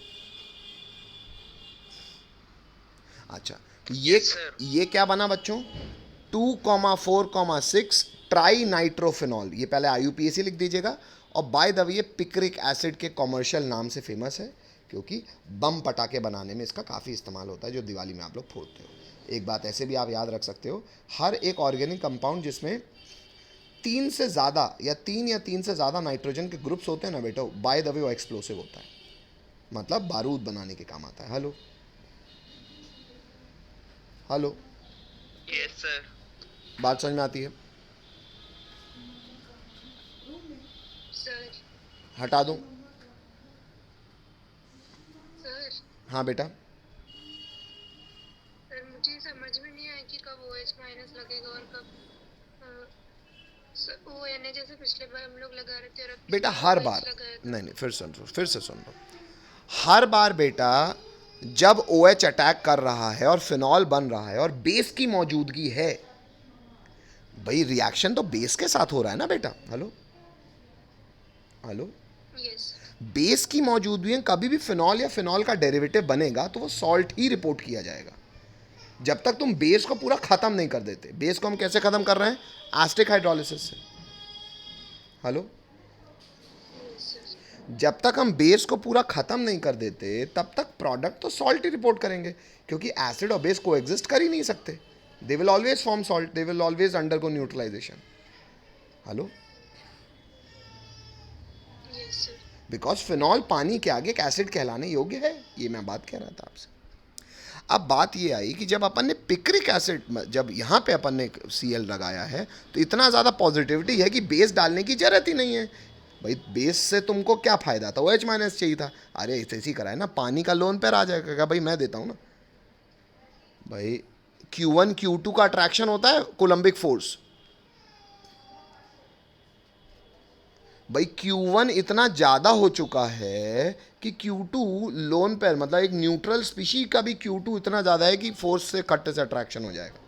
Speaker 1: अच्छा, ये क्या बना बच्चों? 2,4,6 ट्राई नाइट्रोफिनॉल। ये पहले IUPAC लिख दीजिएगा। और बाय द वे ये पिक्रिक एसिड के कॉमर्शियल नाम से फेमस है, क्योंकि बम पटाखे बनाने में इसका काफ़ी इस्तेमाल होता है, जो दिवाली में आप लोग फोड़ते हो। एक बात ऐसे भी आप याद रख सकते हो, हर एक ऑर्गेनिक कंपाउंड जिसमें 3 से ज़्यादा या 3 से ज़्यादा नाइट्रोजन के ग्रुप्स होते हैं ना बेटा, बाय द वे वो एक्सप्लोसिव होता है, मतलब बारूद बनाने के काम आता है। Hello hello,
Speaker 3: Yes, sir.
Speaker 1: बात समझ में आती है?
Speaker 2: सर।
Speaker 1: हटा दूं?
Speaker 2: सर।
Speaker 1: हाँ बेटा।
Speaker 2: सर मुझे समझ माइनस लगेगा और कब वो है ना, जैसे पिछले बार हम लोग लगा रहे थे और अब
Speaker 1: बेटा
Speaker 2: पिछली
Speaker 1: हर
Speaker 2: बार
Speaker 1: बार,
Speaker 2: लगाया था।
Speaker 1: नहीं नहीं, फिर से सुन लो। हर बार बेटा जब OH अटैक कर रहा है और फिनॉल बन रहा है और बेस की मौजूदगी है, भाई रिएक्शन तो बेस के साथ हो रहा है ना बेटा। हेलो हेलो,
Speaker 2: यस
Speaker 1: बेस की मौजूदगी में कभी भी फिनॉल या फिनॉल का डेरिवेटिव बनेगा तो वो सॉल्ट ही रिपोर्ट किया जाएगा, जब तक तुम बेस को पूरा खत्म नहीं कर देते। बेस को हम कैसे खत्म कर रहे हैं? एसिटिक हाइड्रोलिसिस से। हेलो, जब तक हम बेस को पूरा खत्म नहीं कर देते तब तक प्रोडक्ट तो सॉल्ट ही रिपोर्ट करेंगे, क्योंकि एसिड और बेस को एग्जिस्ट कर ही नहीं सकते। They will always form salt, they will always undergo neutralization. Hello,
Speaker 2: yes sir.
Speaker 1: Because phenol पानी के आगे एक एसिड कहलाने योग्य है, ये मैं बात कह रहा था आपसे। अब बात ये आई कि जब अपन ने पिक्रिक एसिड, जब यहाँ पे अपन ने Cl लगाया है तो इतना ज़्यादा पॉजिटिविटी है कि बेस डालने की जरूरत ही नहीं है। भाई बेस से तुमको क्या फ़ायदा था? OH माइनस चाहिए था। अरे ऐसे ही कराए ना, पानी का लोन पर आ जाएगा। भाई मैं देता हूँ ना भाई। Q1 Q2 का अट्रैक्शन होता है कोलम्बिक फोर्स। भाई Q1 इतना ज़्यादा हो चुका है कि Q2 लोन पेयर, मतलब एक न्यूट्रल स्पीशी का भी Q2 इतना ज़्यादा है कि फोर्स से कट्टे से अट्रैक्शन हो जाएगा।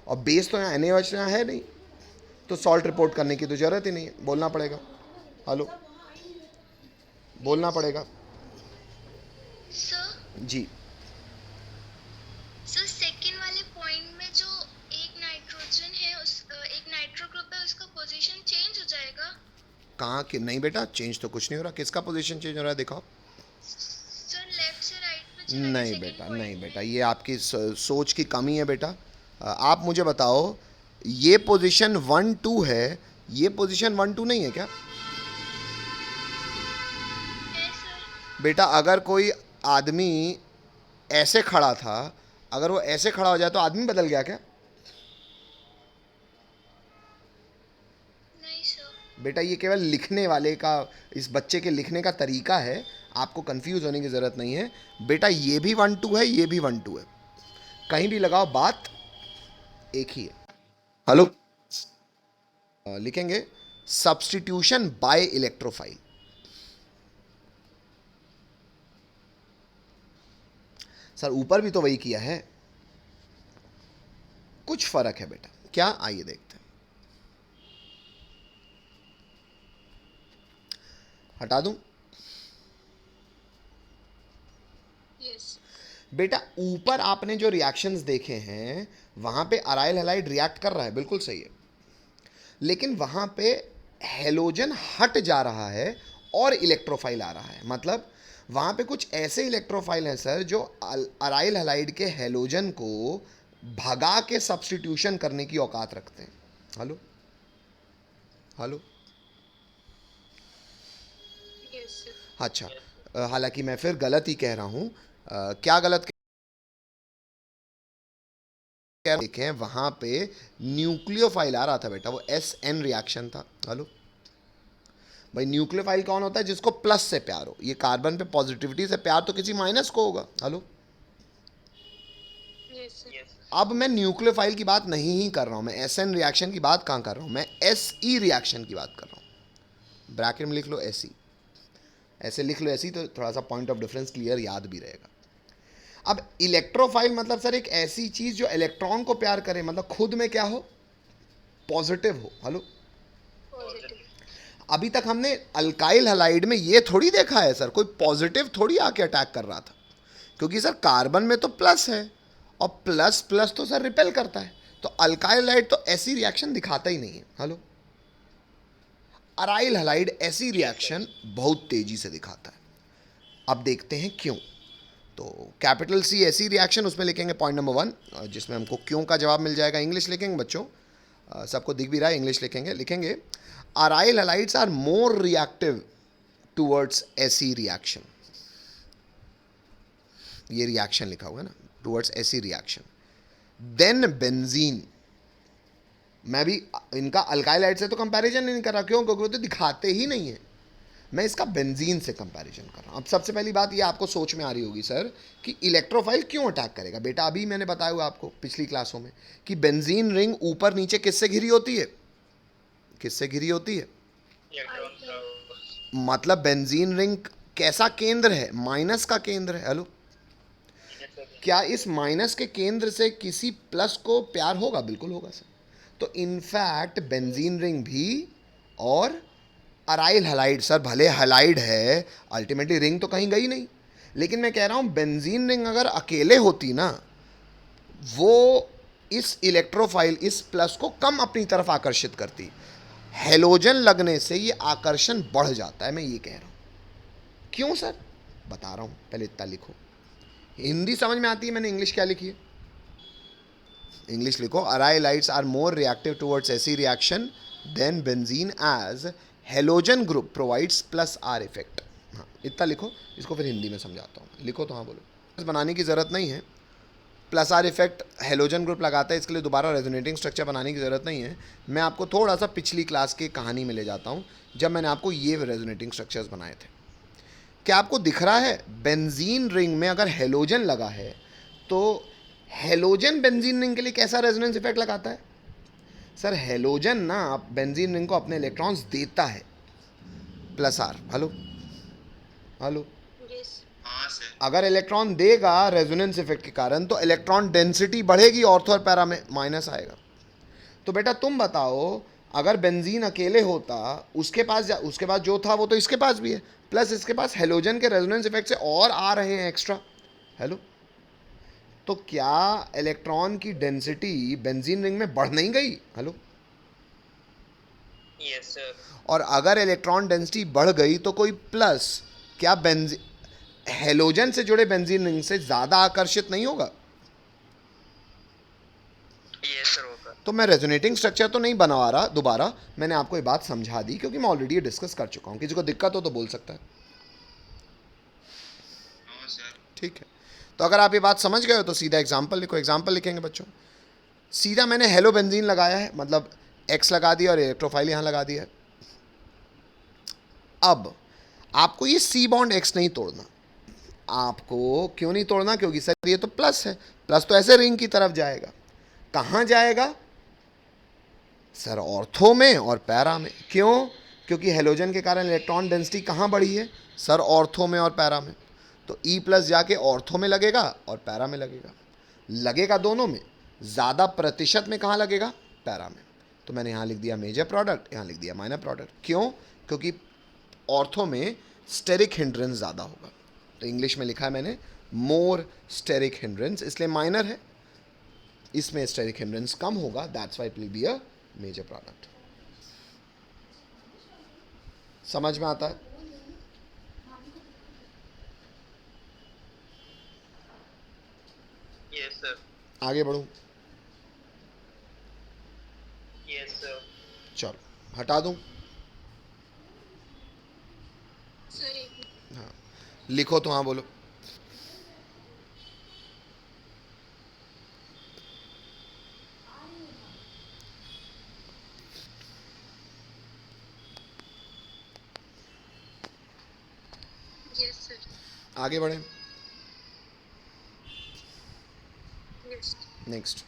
Speaker 1: और बेस तो यहाँ NaOH यहाँ है नहीं, तो सॉल्ट रिपोर्ट करने की तो ज़रूरत ही नहीं है। बोलना पड़ेगा। हेलो, बोलना पड़ेगा
Speaker 4: सर
Speaker 1: जी।
Speaker 4: सर सेकंड वाले पॉइंट में जो एक नाइट्रोजन है, उस एक नाइट्रो ग्रुप है, उसका पोजीशन चेंज हो जाएगा?
Speaker 1: कहाँ कि नहीं बेटा, चेंज तो कुछ नहीं हो रहा। किसका पोजीशन चेंज हो रहा है दिखाओ।
Speaker 4: सर लेफ्ट से राइट में चला गया
Speaker 1: नहीं
Speaker 4: second
Speaker 1: बेटा,
Speaker 4: point
Speaker 1: नहीं
Speaker 4: में।
Speaker 1: बेटा, ये आपकी सोच की कमी है बेटा। आप मुझे बताओ, ये पोजीशन 1 2 है, ये पोजीशन 1 2 नहीं है क्या
Speaker 4: है सर।
Speaker 1: बेटा? अगर कोई आदमी ऐसे खड़ा था, अगर वो ऐसे खड़ा हो जाए तो आदमी बदल गया क्या
Speaker 4: नहीं सर।
Speaker 1: बेटा? ये केवल लिखने वाले का, इस बच्चे के लिखने का तरीका है, आपको कंफ्यूज होने की ज़रूरत नहीं है बेटा। ये भी 1 2 है, ये भी 1 2 है, कहीं भी लगाओ बात एक ही है। हेलो, लिखेंगे सब्स्टिट्यूशन बाय इलेक्ट्रोफाइल। सर ऊपर भी तो वही किया है, कुछ फर्क है बेटा। क्या, आइए देखते हैं। हटा दूं
Speaker 2: यस
Speaker 1: बेटा? ऊपर आपने जो रिएक्शंस देखे हैं वहां पे अराइल हैलाइड रिएक्ट कर रहा है, बिल्कुल सही है, लेकिन वहां पे हेलोजन हट जा रहा है और इलेक्ट्रोफाइल आ रहा है। मतलब वहां पे कुछ ऐसे इलेक्ट्रोफाइल हैं सर जो अराइल हैलाइड के हेलोजन को भगा के सब्स्टिट्यूशन करने की औकात रखते हैं। Hello hello,
Speaker 2: yes sir.
Speaker 1: अच्छा, हालांकि मैं फिर गलत ही कह रहा हूं। क्या गलत कह देखें, वहां पे न्यूक्लियोफाइल आ रहा था बेटा, वो SN रिएक्शन था। हेलो भाई, न्यूक्लियोफाइल कौन होता है? जिसको प्लस से प्यार हो। ये कार्बन पे पॉजिटिविटी से प्यार तो किसी माइनस को होगा। Hello,
Speaker 2: yes sir.
Speaker 1: अब मैं न्यूक्लियोफाइल की बात नहीं ही कर रहा हूं, मैं SN रिएक्शन की बात कहां कर रहा हूं? मैं SE रिएक्शन की बात कर रहा हूं। ब्रैकेट में लिख लो SE, ऐसे लिख लो SE, तो थोड़ा सा पॉइंट ऑफ डिफरेंस क्लियर याद भी रहेगा। अब इलेक्ट्रोफाइल मतलब सर एक ऐसी चीज जो इलेक्ट्रॉन को प्यार करे, मतलब खुद में क्या हो? पॉजिटिव हो। Hello,
Speaker 2: positive.
Speaker 1: अभी तक हमने अल्काइल हैलाइड में ये थोड़ी देखा है सर, कोई पॉजिटिव थोड़ी आके अटैक कर रहा था, क्योंकि सर कार्बन में तो प्लस है और प्लस प्लस तो सर रिपेल करता है, तो अल्काइल हैलाइड तो ऐसी रिएक्शन दिखाता ही नहीं है। हेलो, अराइल हैलाइड ऐसी रिएक्शन बहुत तेजी से दिखाता है। अब देखते हैं क्यों। तो कैपिटल C ऐसी रिएक्शन, उसमें लिखेंगे पॉइंट नंबर 1, जिसमें हमको क्यों का जवाब मिल जाएगा। इंग्लिश लिखेंगे बच्चों, सबको दिख भी रहा है, इंग्लिश लिखेंगे aryl halides are more reactive towards S E reaction. ये रिएक्शन लिखा हुआ है ना, towards S E reaction than benzene. मैं भी इनका अल्काइल हैलाइड से तो कंपैरिजन नहीं कर रहा, क्यों? क्योंकि वो तो दिखाते ही नहीं है। मैं इसका बेंजीन से कंपैरिजन कर रहा हूँ। अब सबसे पहली बात ये आपको सोच में आ रही होगी सर कि इलेक्ट्रोफाइल क्यों अटैक करेगा। बेटा अभी मैंने बताया हुआ आपको पिछली क्लासों में कि बेंजीन रिंग ऊपर नीचे किससे घिरी होती है, किससे घिरी होती है? मतलब बेंजीन रिंग कैसा केंद्र है? माइनस का केंद्र है। हेलो, क्या इस माइनस के केंद्र से किसी प्लस को प्यार होगा? बिल्कुल होगा सर। तो इनफैक्ट बेंजीन रिंग भी और अराइल हैलाइड, सर भले हैलाइड है, अल्टीमेटली रिंग तो कहीं गई नहीं, लेकिन मैं कह रहा हूं बेंजीन रिंग अगर अकेले होती ना, वो इस इलेक्ट्रोफाइल इस प्लस को कम अपनी तरफ आकर्षित करती। हेलोजन लगने से ये आकर्षण बढ़ जाता है। मैं ये कह रहा हूं। क्यों सर? बता रहा हूं, पहले इतना लिखो। हिंदी समझ में आती है, मैंने इंग्लिश क्या लिखी है? इंग्लिश लिखो, aryl halides are more reactive towards S E reaction than benzene as halogen group provides plus R effect. हाँ इतना लिखो, इसको फिर हिंदी में समझाता हूँ। लिखो तो हाँ बोलो। बस बनाने की ज़रूरत नहीं है। Plus R effect halogen group लगाता है, इसके लिए दोबारा रेजोनेटिंग स्ट्रक्चर बनाने की ज़रूरत नहीं है। मैं आपको थोड़ा सा पिछली क्लास की कहानी में ले जाता हूँ जब मैंने आपको ये रेजोनेटिंग स्ट्रक्चर्स बनाए थे। क्या आपको दिख रहा है बेंजीन रिंग में अगर हेलोजन लगा है तो हेलोजन बेंजीन रिंग के लिए कैसा रेजोनेंस इफेक्ट लगाता है? सर हेलोजन ना बेंजीन रिंग को अपने इलेक्ट्रॉन्स देता है, प्लस आर। हेलो हेलो,
Speaker 3: हाँ सर।
Speaker 1: अगर इलेक्ट्रॉन देगा रेजोनेंस इफेक्ट के कारण तो इलेक्ट्रॉन डेंसिटी बढ़ेगी, ऑर्थो और पैरा में माइनस आएगा। तो बेटा तुम बताओ, अगर बेंजीन अकेले होता, उसके पास जो था वो तो इसके पास भी है, प्लस इसके पास हेलोजन के रेजोनेंस इफेक्ट से और आ रहे हैं एक्स्ट्रा। हेलो, तो क्या इलेक्ट्रॉन की डेंसिटी बेंजीन रिंग में बढ़ नहीं गई? Hello,
Speaker 3: yes sir.
Speaker 1: और अगर इलेक्ट्रॉन डेंसिटी बढ़ गई तो कोई प्लस क्या हेलोजन से जुड़े बेंजीन रिंग से ज़्यादा आकर्षित नहीं होगा?
Speaker 3: यस सर होगा।
Speaker 1: तो मैं रेजोनेटिंग स्ट्रक्चर तो नहीं बनवा रहा दोबारा, मैंने आपको ये बात समझा दी क्योंकि मैं ऑलरेडी ये डिस्कस कर चुका हूँ। किसी को दिक्कत हो तो बोल सकता है।
Speaker 3: हाँ सर।
Speaker 1: ठीक है, तो अगर आप ये बात समझ गए हो तो सीधा एग्जाम्पल लिखो। एग्जाम्पल लिखेंगे बच्चों, सीधा मैंने हेलो बेंजीन लगाया है, मतलब एक्स लगा दिया और इलेक्ट्रोफाइल यहाँ लगा दिया है। अब आपको ये सी बॉन्ड एक्स नहीं तोड़ना। आपको क्यों नहीं तोड़ना? क्योंकि सर ये तो प्लस है, प्लस तो ऐसे रिंग की तरफ जाएगा। कहाँ जाएगा सर? ऑर्थो में और पैरा में। क्यों? क्योंकि हेलोजन के कारण इलेक्ट्रॉन डेंसिटी कहाँ बढ़ी है सर? ऑर्थो में और पैरा में। तो ई प्लस जाके ऑर्थो में लगेगा और पैरा में लगेगा। लगेगा दोनों में, ज़्यादा प्रतिशत में कहाँ लगेगा? पैरा में। तो मैंने यहाँ लिख दिया मेजर प्रोडक्ट, यहाँ लिख दिया माइनर प्रोडक्ट। क्यों? क्योंकि ऑर्थो में स्टेरिक हिंड्रेंस ज़्यादा होगा। तो इंग्लिश में लिखा है मैंने मोर स्टेरिक हिंड्रेंस, इसलिए माइनर है। इसमें स्टेरिक हिंड्रेंस कम होगा, that's why it will be a major product. समझ में आता है?
Speaker 3: Yes sir.
Speaker 1: आगे बढ़ूं?
Speaker 3: Yes sir.
Speaker 1: चलो हटा दूं?
Speaker 2: सर एक
Speaker 1: हाँ लिखो तो हाँ बोलो।
Speaker 2: Yes sir.
Speaker 1: आगे बढ़े।
Speaker 2: यस
Speaker 1: नेक्स्ट,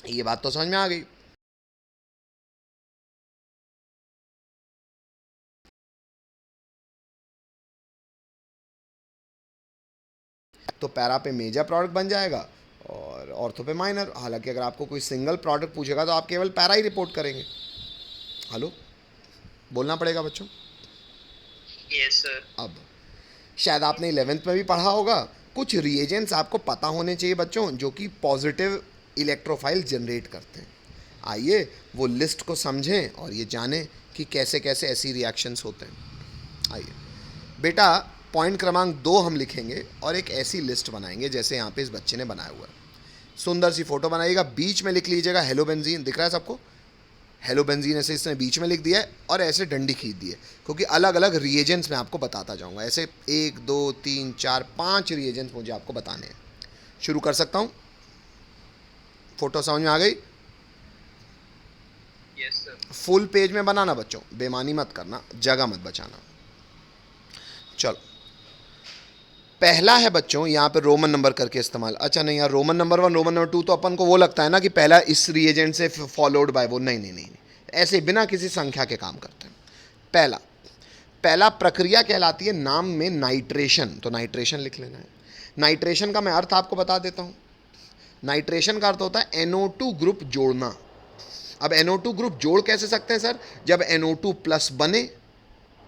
Speaker 1: ये बात तो समझ में आ गई। तो पैरा पे मेजर प्रोडक्ट बन जाएगा और ऑर्थो पे माइनर। हालांकि अगर आपको कोई सिंगल प्रोडक्ट पूछेगा तो आप केवल पैरा ही रिपोर्ट करेंगे। हेलो, बोलना पड़ेगा बच्चों।
Speaker 3: Yes sir.
Speaker 1: अब शायद आपने 11th में भी पढ़ा होगा, कुछ रिएजेंट्स आपको पता होने चाहिए बच्चों जो कि पॉजिटिव इलेक्ट्रोफाइल जनरेट करते हैं। आइए वो लिस्ट को समझें और ये जानें कि कैसे कैसे ऐसी रिएक्शंस होते हैं। आइए बेटा, पॉइंट क्रमांक 2 हम लिखेंगे और एक ऐसी लिस्ट बनाएंगे जैसे यहाँ पे इस बच्चे ने बनाया हुआ है। सुंदर सी फोटो बनाइएगा, बीच में लिख लीजिएगा हेलो बेंजीन। दिख रहा है सबको? हेलो बेंजीन ऐसे इसने बीच में लिख दिया है और ऐसे डंडी खींच दी है, क्योंकि अलग अलग रिएजेंट्स मैं आपको बताता जाऊंगा। ऐसे 1 2 3 4 5 रिएजेंट्स मुझे आपको बताने हैं। शुरू कर सकता हूँ? फोटो समझ में आ गई?
Speaker 3: Yes, sir.
Speaker 1: फुल पेज में बनाना बच्चों, बेमानी मत करना, जगह मत बचाना। चलो, पहला है बच्चों यहाँ पे रोमन नंबर करके इस्तेमाल। अच्छा नहीं यार, रोमन नंबर 1 रोमन नंबर 2 तो अपन को वो लगता है ना कि पहला इस रिएजेंट से फॉलोड बाय वो, नहीं नहीं नहीं, ऐसे बिना किसी संख्या के काम करते हैं। पहला प्रक्रिया कहलाती है नाम में नाइट्रेशन, तो नाइट्रेशन लिख लेना है। नाइट्रेशन का मैं अर्थ आपको बता देता हूँ। नाइट्रेशन का अर्थ होता है NO2 ग्रुप जोड़ना। अब NO2 ग्रुप जोड़ कैसे सकते हैं सर? जब NO2 प्लस बने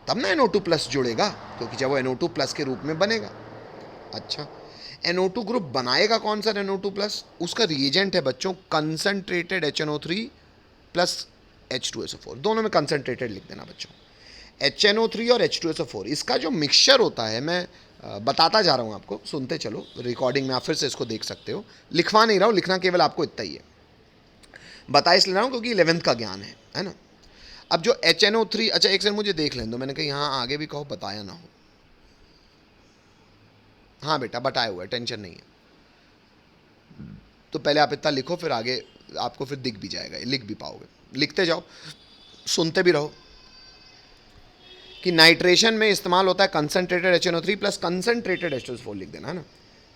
Speaker 1: तब ना NO2 प्लस जुड़ेगा, क्योंकि जब वो NO2 प्लस के रूप में बनेगा। अच्छा, NO2 ग्रुप बनाएगा कौन सा NO2 प्लस? उसका रिएजेंट है बच्चों कंसंट्रेटेड HNO3 प्लस H2SO4, दोनों में कंसंट्रेटेड लिख देना बच्चों। HNO3 और H2SO4 इसका जो मिक्सचर होता है, मैं बताता जा रहा हूँ आपको, सुनते चलो, रिकॉर्डिंग में आप फिर से इसको देख सकते हो। लिखवा नहीं रहा हूँ, लिखना केवल आपको इतना ही है, बता इसलिए रहा हूँ क्योंकि 11th का ज्ञान है ना। अब जो HNO3, अच्छा एक सेकंड मुझे देख लें दो, मैंने कहा यहाँ आगे भी कहो बताया ना हो। हाँ बेटा बताया हुआ है, टेंशन नहीं है। तो पहले आप इतना लिखो, फिर आगे आपको फिर दिख भी जाएगा, लिख भी पाओगे, लिखते जाओ, सुनते भी रहो। कि नाइट्रेशन में इस्तेमाल होता है concentrated HNO3 plus concentrated H2SO4 लिख देना है ना।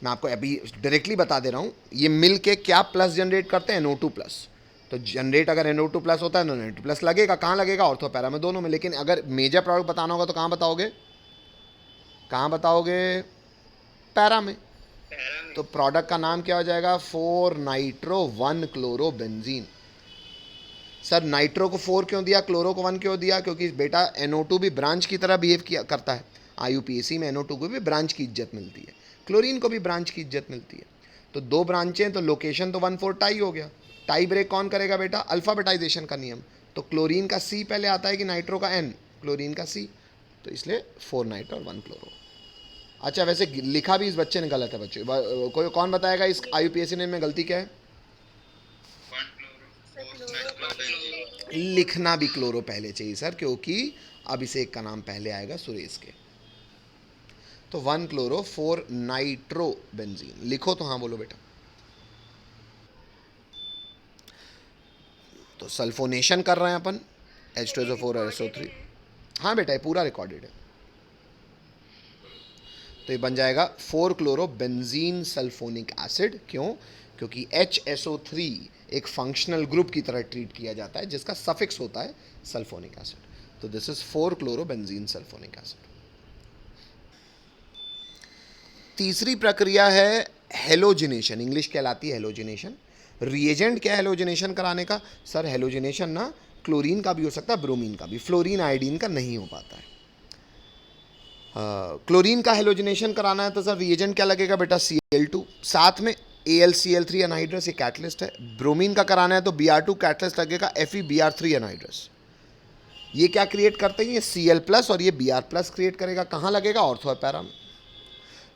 Speaker 1: मैं आपको अभी डायरेक्टली बता दे रहा हूँ, ये मिल के क्या प्लस जनरेट करते हैं? NO2 plus. तो जनरेट अगर NO2 प्लस होता है तो NO2 प्लस लगेगा, कहाँ लगेगा? ऑर्थो पैरा में, दोनों में। लेकिन अगर मेजर प्रोडक्ट बताना होगा तो कहाँ बताओगे? कहाँ बताओगे? पैरा में। तो प्रोडक्ट का नाम क्या हो जाएगा? 4 nitro 1 chloro benzene. Sir nitro को 4 क्यों दिया, क्लोरो को 1 क्यों दिया? क्योंकि बेटा NO2 भी ब्रांच की तरह बिहेव किया करता है। IUPAC में NO2 को भी ब्रांच की इज्जत मिलती है, क्लोरीन को भी ब्रांच की इज्जत मिलती है। तो दो ब्रांचें, तो लोकेशन तो 1,4 टाई हो गया। टाई ब्रेक कौन करेगा बेटा? अल्फाबेटाइजेशन का नियम। तो क्लोरीन का C पहले आता है कि नाइट्रो का N? क्लोरीन का C, तो इसलिए 4 नाइट्रो और 1 क्लोरो। अच्छा वैसे लिखा भी इस बच्चे ने गलत है बच्चे, कोई कौन बताएगा इस IUPAC ने में गलती क्या है? लिखना भी क्लोरो पहले चाहिए सर, क्योंकि अब इसे एक का नाम पहले आएगा सुरेश के। तो 1 क्लोरो 4 नाइट्रो बेंजीन लिखो तो हाँ बोलो बेटा। तो सल्फोनेशन कर रहे हैं अपन H2SO4 और SO3। हाँ बेटा ये पूरा रिकॉर्डेड है। तो ये बन जाएगा 4 क्लोरो बेंजीन सल्फोनिक एसिड। क्यों? क्योंकि HSO3 एक फंक्शनल ग्रुप की तरह ट्रीट किया जाता है जिसका सफिक्स होता है सल्फोनिक एसिड। तो this is 4 chloro benzene sulphonic acid. तीसरी प्रक्रिया है हेलोजिनेशन, इंग्लिश कहलाती है हेलोजिनेशन। रिएजेंट क्या है हेलोजिनेशन कराने का? सर हेलोजिनेशन ना क्लोरीन का भी हो सकता है, ब्रोमीन का भी, फ्लोरीन आयोडीन का नहीं हो पाता है। क्लोरीन का हेलोजिनेशन कराना है तो सर रिएजेंट क्या लगेगा बेटा? Cl2, साथ में AlCl3 एनहाइड्रस, ये कैटलिस्ट है। ब्रोमीन का कराना है तो Br2 कैटलिस्ट लगेगा, FeBr3 एनहाइड्रस। ये क्या क्रिएट करते हैं? ये Cl+ और ये Br+ क्रिएट करेगा। कहाँ लगेगा? ऑर्थो पैरा में।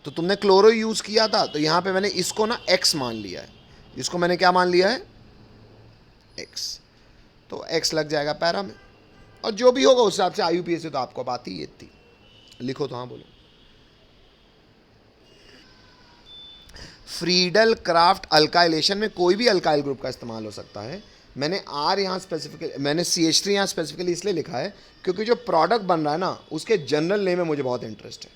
Speaker 1: तो तुमने क्लोरो यूज़ किया था तो यहाँ पे मैंने इसको ना X मान लिया है, इसको मैंने क्या मान लिया है? X। तो X लग जाएगा पैरा में, और जो भी होगा उस हिसाब से IUPAC से तो आपको बात ही ये थी। लिखो तो हाँ बोलो। फ्रीडल क्राफ्ट अल्काइलेशन में कोई भी अल्काइल ग्रुप का इस्तेमाल हो सकता है। मैंने R यहाँ स्पेसिफिकली, मैंने CH3 यहाँ स्पेसिफिकली इसलिए लिखा है क्योंकि जो प्रोडक्ट बन रहा है ना उसके जनरल नेम में मुझे बहुत इंटरेस्ट है।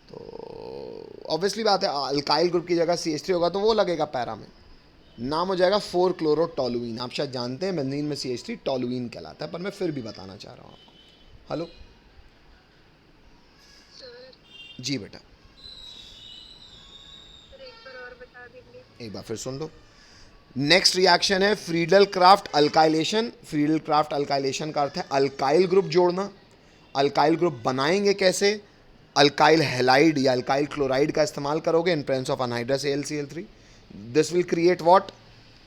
Speaker 1: तो ऑब्वियसली बात है अल्काइल ग्रुप की जगह CH3 होगा तो वो लगेगा पैरा में। नाम हो जाएगा 4 क्लोरो टोलुइन। आप शायद जानते हैं बेंजीन में CH3 टोलुइन कहलाता है, पर मैं फिर भी बताना चाह रहा हूँ आपको। हेलो जी बेटा,
Speaker 2: एक बार और बता दीजिए।
Speaker 1: एक बार फिर सुन लो। नेक्स्ट रिएक्शन है Friedel craft alkylation. Friedel craft alkylation का अर्थ है अल्काइल ग्रुप जोड़ना। अल्काइल ग्रुप बनाएंगे कैसे? अल्काइल हैलाइड या अल्काइल क्लोराइड का इस्तेमाल करोगे in presence of anhydrous AlCl3। This will create what?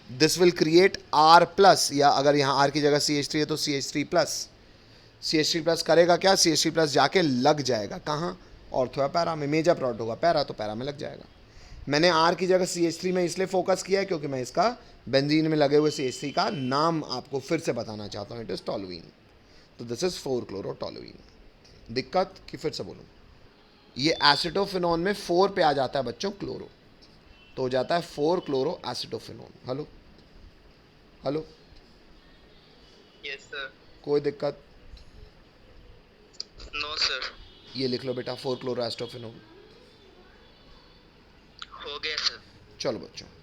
Speaker 1: This will create R+, या अगर यहाँ R की जगह CH3 है तो CH3+। CH3+ करेगा क्या? CH3+ जाके लग जाएगा कहाँ? ऑर्थो पैरा में। मेजर प्रोडक्ट होगा पैरा, तो पैरा में लग जाएगा। मैंने R की जगह CH3 में इसलिए फोकस किया है क्योंकि मैं इसका बेंजीन में लगे हुए CH3 का नाम आपको फिर से बताना चाहता हूँ, इट इज़ टोलुइन। तो दिस इज 4 क्लोरो टोलुइन। दिक्कत कि फिर से बोलूँ, ये एसिटोफिनोन में 4 पे आ जाता है बच्चों क्लोरो, तो हो जाता है 4 chloro acetophenone. Hello hello
Speaker 3: yes sir.
Speaker 1: कोई दिक्कत?
Speaker 3: No sir.
Speaker 1: ये लिख लो बेटा, 4 क्लोरास्टोफेनोल।
Speaker 3: हो गया सर।
Speaker 1: चलो बच्चों,